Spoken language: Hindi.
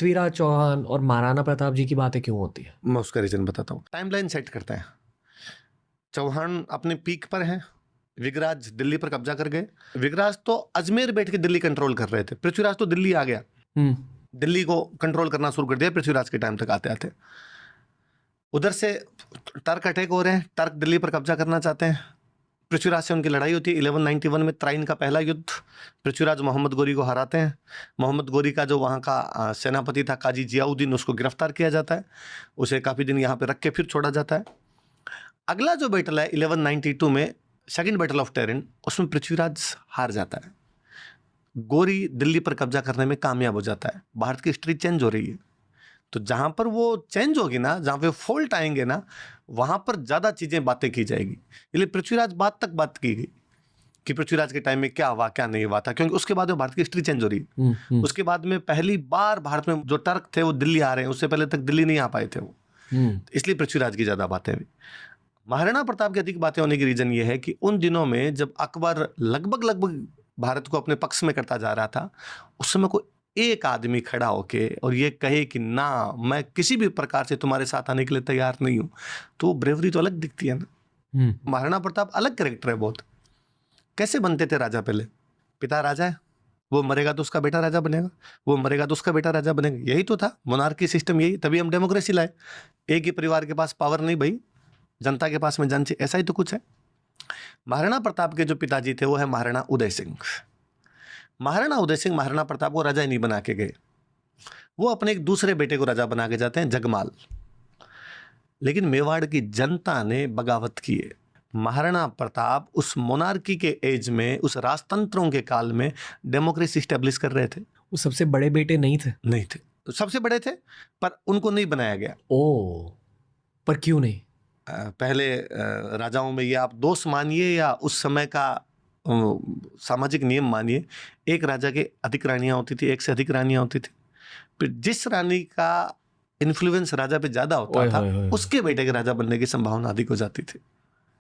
पृथ्वीराज चौहान और महाराणा प्रताप जी की बातें क्यों होती है? मैं उसका रीजन बताता हूँ। टाइमलाइन सेट करते हैं। चौहान अपने पीक पर हैं, विगराज दिल्ली पर कब्जा कर गए। विगराज तो अजमेर बैठ के दिल्ली कंट्रोल कर रहे थे, पृथ्वीराज तो दिल्ली आ गया, दिल्ली को कंट्रोल करना शुरू कर दिया पृथ्वीराज के टाइम तक आते आते। उधर से टर्क अटैक हो रहे हैं, टर्क दिल्ली पर कब्जा करना चाहते हैं। पृथ्वीराज से उनकी लड़ाई होती है 1191 में, त्राइन का पहला युद्ध। पृथ्वीराज मोहम्मद गोरी को हराते हैं। मोहम्मद गोरी का जो वहाँ का सेनापति था काजी जियाउद्दीन, उसको गिरफ्तार किया जाता है। उसे काफ़ी दिन यहाँ पे रख के फिर छोड़ा जाता है। अगला जो बैटल है 1192 में, सेकंड बैटल ऑफ टेरिन, उसमें पृथ्वीराज हार जाता है। गोरी दिल्ली पर कब्जा करने में कामयाब हो जाता है। भारत की हिस्ट्री चेंज हो रही है। तो जहाँ पर वो चेंज होगी ना, जहाँ पे फॉल्ट आएंगे ना, वहाँ पर ज़्यादा चीज़ें बातें की जाएगी। इसलिए पृथ्वीराज बात की गई कि पृथ्वीराज के टाइम में क्या हुआ क्या नहीं हुआ था, क्योंकि उसके बाद में भारत की हिस्ट्री चेंज हो रही है। उसके बाद में पहली बार भारत में जो टर्क थे वो दिल्ली आ रहे हैं, उससे पहले तक दिल्ली नहीं आ पाए थे वो। इसलिए पृथ्वीराज की ज़्यादा बातें हुई। महाराणा प्रताप की अधिक बातें होने की रीज़न ये है कि उन दिनों में जब अकबर लगभग भारत को अपने पक्ष में करता जा रहा था, उस समय कोई एक आदमी खड़ा होके और ये कहे कि ना, मैं किसी भी प्रकार से तुम्हारे साथ आने के लिए तैयार नहीं हूं, तो ब्रेवरी तो अलग दिखती है ना। महाराणा प्रताप अलग कैरेक्टर है बहुत। कैसे बनते थे राजा? पहले पिता राजा है, वो मरेगा तो उसका बेटा राजा बनेगा, वो मरेगा तो उसका बेटा राजा बनेगा। यही तो था मोनार्की सिस्टम, यही। तभी हम डेमोक्रेसी लाए। एक ही परिवार के पास पावर नहीं भाई, जनता के पास में जन से, ऐसा ही तो कुछ है। महाराणा प्रताप के जो पिताजी थे वो है महाराणा उदय सिंह। महाराणा उदय सिंह महाराणा प्रताप को राजा ही नहीं बना के गए, वो अपने एक दूसरे बेटे को राजा बना के जाते हैं, जगमाल। लेकिन मेवाड़ की जनता ने बगावत की है। महाराणा प्रताप उस मोनार्की के एज में, उस राजतंत्रों के काल में डेमोक्रेसी स्टेब्लिश कर रहे थे। वो सबसे बड़े बेटे नहीं थे? नहीं थे, सबसे बड़े थे, पर उनको नहीं बनाया गया। ओ, पर क्यों नहीं? पहले राजाओं में, ये आप दोष मानिए या उस समय का सामाजिक नियम मानिए, एक राजा के अधिक रानियां होती थी, एक से अधिक रानियां होती थी। फिर जिस रानी का इन्फ्लुएंस राजा पे ज्यादा होता था, उसके बेटे के राजा बनने की संभावना अधिक हो जाती थी।